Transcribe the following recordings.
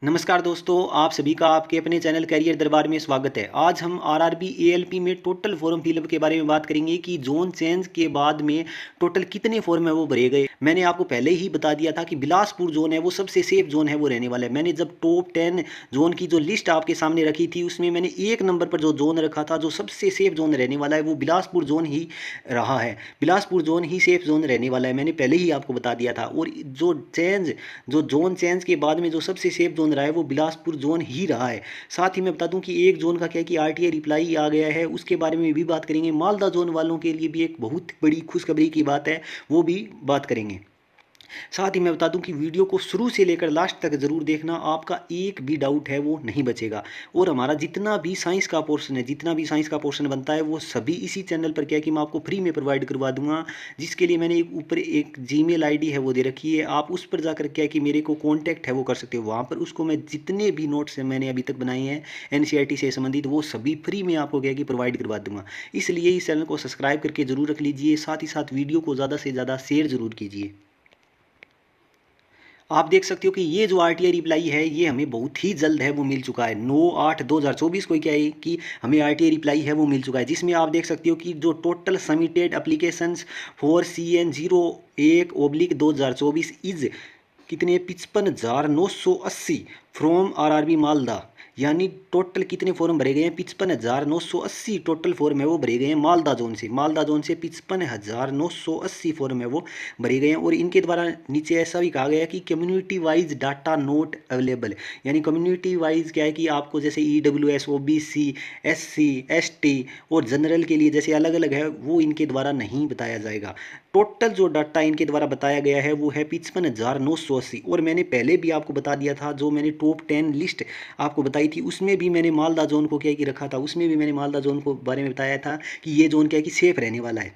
नमस्कार दोस्तों, आप सभी का आपके अपने चैनल करियर दरबार में स्वागत है। आज हम आरआरबी एएलपी में टोटल फॉर्म फिलअप के बारे में बात करेंगे कि जोन चेंज के बाद में टोटल कितने फॉर्म है वो भरे गए। मैंने आपको पहले ही बता दिया था कि बिलासपुर जोन है वो सबसे सेफ जोन है, वो रहने वाला है। मैंने जब टॉप 10 जोन की जो लिस्ट आपके सामने रखी थी उसमें मैंने एक नंबर पर जो जोन रखा था, जो सबसे सेफ जोन रहने वाला है, वो बिलासपुर जोन ही रहा है। बिलासपुर जोन ही सेफ जोन रहने वाला है, मैंने पहले ही आपको बता दिया था। और जो जोन चेंज के बाद में जो सबसे सेफ जोन रहा है वो बिलासपुर जोन ही रहा है। साथ ही मैं बता दूं कि एक जोन का क्या है कि आरटीआई रिप्लाई आ गया है, उसके बारे में भी बात करेंगे। मालदा जोन वालों के लिए भी एक बहुत बड़ी खुशखबरी की बात है, वो भी बात करेंगे। साथ ही मैं बता दूं कि वीडियो को शुरू से लेकर लास्ट तक ज़रूर देखना, आपका एक भी डाउट है वो नहीं बचेगा। और हमारा जितना भी साइंस का पोर्शन है, जितना भी साइंस का पोर्शन बनता है, वो सभी इसी चैनल पर क्या है कि मैं आपको फ्री में प्रोवाइड करवा दूंगा। जिसके लिए मैंने ऊपर एक जीमेल आईडी है वो दे रखी है, आप उस पर जाकर क्या है कि मेरे को कॉन्टैक्ट है वो कर सकते हो। वहाँ पर उसको मैं जितने भी नोट्स हैं मैंने अभी तक बनाए हैं एनसीईआरटी से संबंधित, वो सभी फ्री में आपको क्या है कि प्रोवाइड करवा दूंगा। इसलिए इस चैनल को सब्सक्राइब करके ज़रूर रख लीजिए, साथ ही साथ वीडियो को ज़्यादा से ज़्यादा शेयर ज़रूर कीजिए। आप देख सकते हो कि ये जो आरटीआई रिप्लाई है ये हमें बहुत ही जल्द है वो मिल चुका है। 9/8/2024 को क्या है कि हमें आरटीआई रिप्लाई है वो मिल चुका है, जिसमें आप देख सकते हो कि जो total submitted applications for CN01/2024 is कितने 55,980 फ्रॉम आरआरबी मालदा। यानी टोटल कितने फॉर्म भरे गए हैं? 55,980 टोटल फॉर्म है वो भरे गए हैं मालदा जोन से। मालदा जोन से 55,980 फॉर्म है वो भरे गए हैं। और इनके द्वारा नीचे ऐसा भी कहा गया है कि community wise data note available. यानी कम्युनिटी वाइज क्या है कि आपको जैसे EWS, OBC, SC, ST और जनरल के लिए जैसे अलग अलग है, वो इनके द्वारा नहीं बताया जाएगा। टोटल जो डाटा इनके द्वारा बताया गया है वो है 55,980। और मैंने पहले भी आपको बता दिया था, जो मैंने टॉप 10 लिस्ट आपको बताई थी उसमें भी मैंने मालदा जोन को क्या है कि रखा था। उसमें भी मैंने मालदा जोन को बारे में बताया था कि ये जोन क्या है कि सेफ रहने वाला है।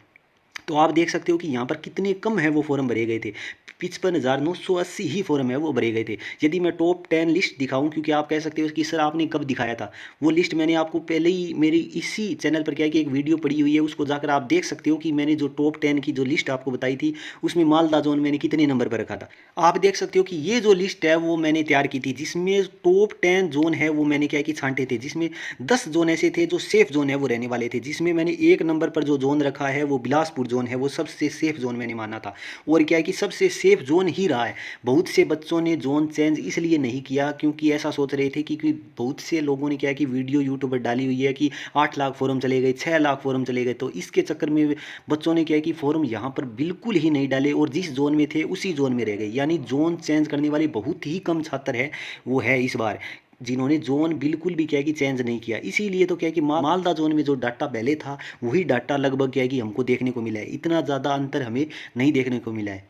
तो आप देख सकते हो कि यहाँ पर कितने कम है वो फॉर्म भरे गए थे। 55,980 ही फॉर्म है वो भरे गए थे। यदि मैं टॉप 10 लिस्ट दिखाऊं, क्योंकि आप कह सकते हो कि सर आपने कब दिखाया था, वो लिस्ट मैंने आपको पहले ही मेरी इसी चैनल पर क्या है कि एक वीडियो पड़ी हुई है, उसको जाकर आप देख सकते हो कि मैंने जो टॉप 10 की जो लिस्ट आपको बताई थी उसमें मालदा जोन मैंने कितने नंबर पर रखा था। आप देख सकते हो कि ये जो लिस्ट है वो मैंने तैयार की थी, जिसमें टॉप 10 जोन है वो मैंने क्या है कि छांटे थे, जिसमें 10 जोन ऐसे थे जो सेफ जोन है वो रहने वाले थे। जिसमें मैंने एक नंबर पर जो जोन रखा है वो बिलासपुर जोन है, वो सबसे सेफ जोन मैंने माना था। और क्या है कि सबसे सेफ जोन ही रहा है। बहुत से बच्चों ने जोन चेंज इसलिए नहीं किया क्योंकि ऐसा सोच रहे थे कि बहुत से लोगों ने क्या है कि वीडियो यूट्यूब पर डाली हुई है कि 8 लाख फॉर्म चले गए, 6 लाख फॉर्म चले गए। तो इसके चक्कर में बच्चों ने क्या है कि फॉर्म यहाँ पर बिल्कुल ही नहीं डाले और जिस जोन में थे उसी जोन में रह गए। यानी जोन चेंज करने वाले बहुत ही कम छात्र है वो है इस बार, जिन्होंने जोन बिल्कुल भी क्या है कि चेंज नहीं किया। इसीलिए तो क्या है कि मालदा जोन में जो डाटा पहले था वही डाटा लगभग क्या है कि हमको देखने को मिला है। इतना ज़्यादा अंतर हमें नहीं देखने को मिला है,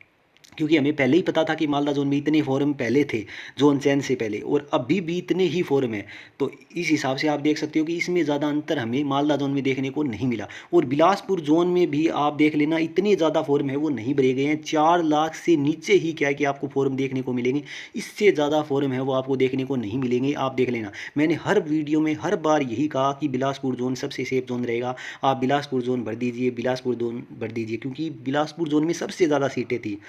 क्योंकि हमें पहले ही पता था कि मालदा जोन में इतने फॉर्म पहले थे जोन चेंज से पहले, और अभी भी इतने ही फॉर्म है। तो इस हिसाब से आप देख सकते हो कि इसमें ज़्यादा अंतर हमें मालदा जोन में देखने को नहीं मिला। और बिलासपुर जोन में भी आप देख लेना, इतने ज़्यादा फॉर्म है वो नहीं भरे गए हैं। 4 लाख से नीचे ही क्या है कि आपको फॉर्म देखने को मिलेंगे, इससे ज़्यादा फॉर्म है वो आपको देखने को नहीं मिलेंगे। आप देख लेना, मैंने हर वीडियो में हर बार यही कहा कि बिलासपुर जोन सबसे सेफ जोन रहेगा। आप बिलासपुर जोन भर दीजिए, बिलासपुर जोन भर दीजिए, क्योंकि बिलासपुर जोन में सबसे ज़्यादा सीटें थी।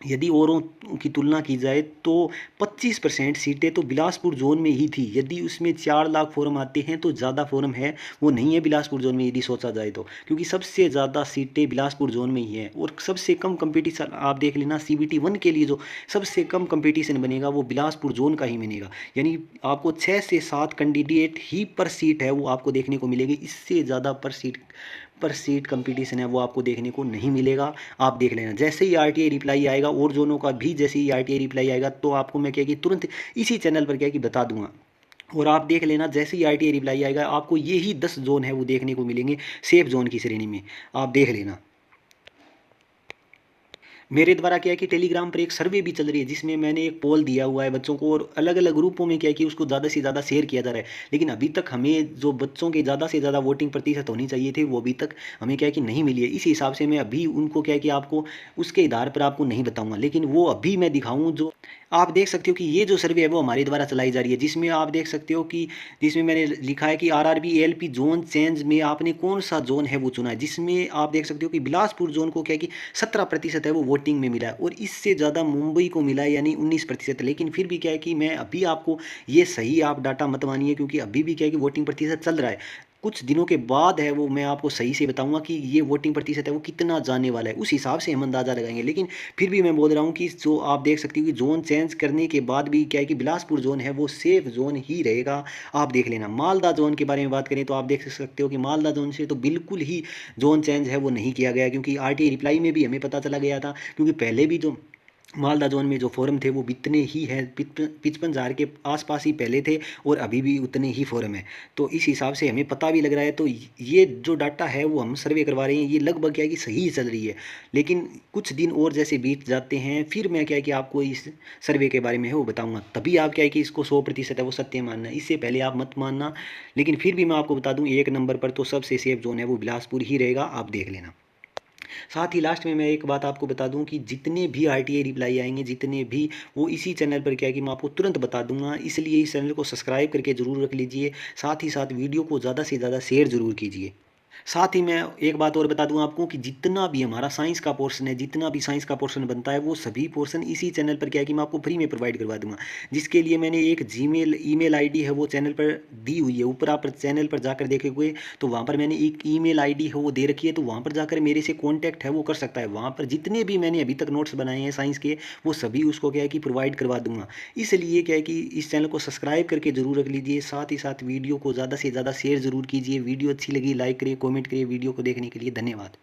यदि औरों की तुलना की जाए तो 25% सीटें तो बिलासपुर जोन में ही थी। यदि उसमें 4 लाख फॉर्म आते हैं तो ज़्यादा फॉर्म है वो नहीं है बिलासपुर जोन में, यदि सोचा जाए तो, क्योंकि सबसे ज़्यादा सीटें बिलासपुर जोन में ही हैं। और सबसे कम कंपटीशन आप देख लेना, CBT 1 के लिए जो सबसे कम कंपटीशन बनेगा वो बिलासपुर जोन का ही बनेगा। यानी आपको 6 से 7 कैंडिडेट ही पर सीट है वो आपको देखने को मिलेगी, इससे ज़्यादा पर सीट कंपटीशन है वो आपको देखने को नहीं मिलेगा। आप देख लेना, जैसे ही आरटीआई रिप्लाई आएगा और जोनों का भी जैसे ही आरटीआई रिप्लाई आएगा तो आपको मैं क्या कि तुरंत इसी चैनल पर क्या कि बता दूंगा। और आप देख लेना, जैसे ही आरटीआई रिप्लाई आएगा आपको ये ही 10 जोन है वो देखने को मिलेंगे सेफ जोन की श्रेणी में। आप देख लेना। मेरे द्वारा क्या है कि टेलीग्राम पर एक सर्वे भी चल रही है, जिसमें मैंने एक पोल दिया हुआ है बच्चों को, और अलग अलग ग्रुपों में क्या है कि उसको ज़्यादा से ज़्यादा शेयर किया जा रहा है। लेकिन अभी तक हमें जो बच्चों के ज़्यादा से ज़्यादा वोटिंग प्रतिशत होनी चाहिए थे वो अभी तक हमें क्या है कि नहीं मिली है। इस हिसाब से मैं अभी उनको क्या है कि आपको उसके आधार पर आपको नहीं बताऊँगा, लेकिन वो अभी मैं दिखाऊँ जो आप देख सकते हो कि ये जो सर्वे है वो हमारे द्वारा चलाई जा रही है, जिसमें आप देख सकते हो कि जिसमें मैंने लिखा है कि आरआरबी एएलपी जोन चेंज में आपने कौन सा जोन है वो चुना है, जिसमें आप देख सकते हो कि बिलासपुर जोन को क्या है कि 17% है वो वोटिंग में मिला है, और इससे ज़्यादा मुंबई को मिला है यानी 19%। लेकिन फिर भी क्या है कि मैं अभी आपको ये सही आप डाटा मत मानिए, क्योंकि अभी भी क्या है कि वोटिंग प्रतिशत चल रहा है। कुछ दिनों के बाद है वो मैं आपको सही से बताऊंगा कि ये वोटिंग प्रतिशत है वो कितना जाने वाला है, उस हिसाब से हम अंदाज़ा लगाएंगे। लेकिन फिर भी मैं बोल रहा हूँ कि जो आप देख सकते हो कि जोन चेंज करने के बाद भी क्या है कि बिलासपुर जोन है वो सेफ जोन ही रहेगा। आप देख लेना। मालदा जोन के बारे में बात करें तो आप देख सकते हो कि मालदा जोन से तो बिल्कुल ही जोन चेंज है वो नहीं किया गया, क्योंकि आरटीआई रिप्लाई में भी हमें पता चला गया था, क्योंकि पहले भी जो मालदा जोन में जो फॉर्म थे वो इतने ही हैं, 55,000 के आसपास ही पहले थे, और अभी भी उतने ही फॉर्म हैं। तो इस हिसाब से हमें पता भी लग रहा है। तो ये जो डाटा है वो हम सर्वे करवा रहे हैं, ये लगभग क्या है कि सही चल रही है। लेकिन कुछ दिन और जैसे बीत जाते हैं, फिर मैं क्या है कि आपको इस सर्वे के बारे में है वो बताऊंगा, तभी आप क्या है कि इसको 100% है वो सत्य मानना, इससे पहले आप मत मानना। लेकिन फिर भी मैं आपको बता दूं, एक नंबर पर तो सबसे सेफ जोन है वो बिलासपुर ही रहेगा, आप देख लेना। साथ ही लास्ट में मैं एक बात आपको बता दूं कि जितने भी आरटीआई रिप्लाई आएंगे, जितने भी, वो इसी चैनल पर क्या है कि मैं आपको तुरंत बता दूंगा, इसलिए इस चैनल को सब्सक्राइब करके ज़रूर रख लीजिए। साथ ही साथ वीडियो को ज़्यादा से ज़्यादा शेयर ज़रूर कीजिए। साथ ही मैं एक बात और बता दूं आपको कि जितना भी हमारा साइंस का पोर्शन है, जितना भी साइंस का पोर्शन बनता है, वो सभी पोर्शन इसी चैनल पर क्या है कि मैं आपको फ्री में प्रोवाइड करवा दूंगा। जिसके लिए मैंने एक जीमेल ईमेल आईडी है वो चैनल पर दी हुई है, ऊपर आप चैनल पर जाकर देखेंगे तो वहाँ पर मैंने एक ईमेल आईडी है वो दे रखी है, तो वहाँ पर जाकर मेरे से कॉन्टैक्ट है वो कर सकता है। वहाँ पर जितने भी मैंने अभी तक नोट्स बनाए हैं साइंस के, वो सभी उसको क्या है कि प्रोवाइड करवा दूंगा। इसलिए क्या है कि इस चैनल को सब्सक्राइब करके जरूर रख लीजिए। साथ ही साथ वीडियो को ज़्यादा से ज़्यादा शेयर जरूर कीजिए। वीडियो अच्छी लगी लाइक करिए, कमेंट करिए। वीडियो को देखने के लिए धन्यवाद।